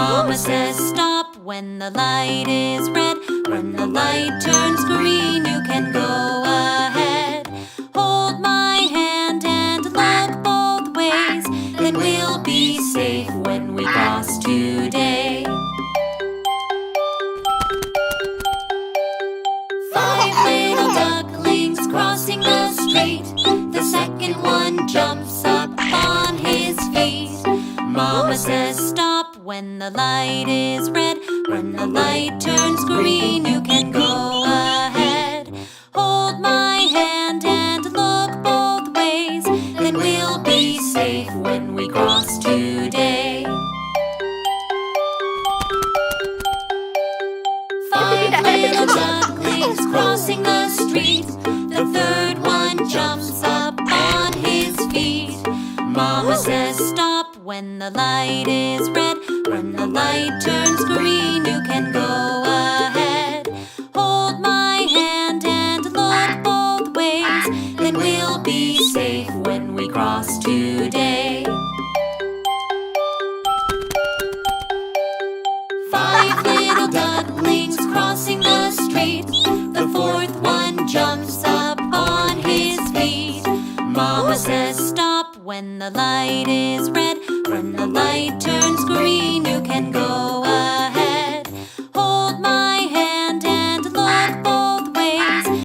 Mama says stop when the light is red. When the light turns green, you can go ahead. Hold my hand and look both ways, then we'll be safe when we cross today. 5 little ducklings crossing the street. The second one jumps up on his feet. Mama says stop when the light is red. When the light turns green, you can go ahead. Hold my hand and look both ways, then we'll be safe when we cross today. 5 little ducklings crossing the street. The third one jumps up on his feet. Mama says stop when the light is red. When the light turns green, you can go ahead. Hold my hand and look both ways, then we'll be safe when we cross today. 5 little ducklings crossing the street. The fourth one jumps up on his feet. Mama says stop when the light is red. When the light turns green, you can go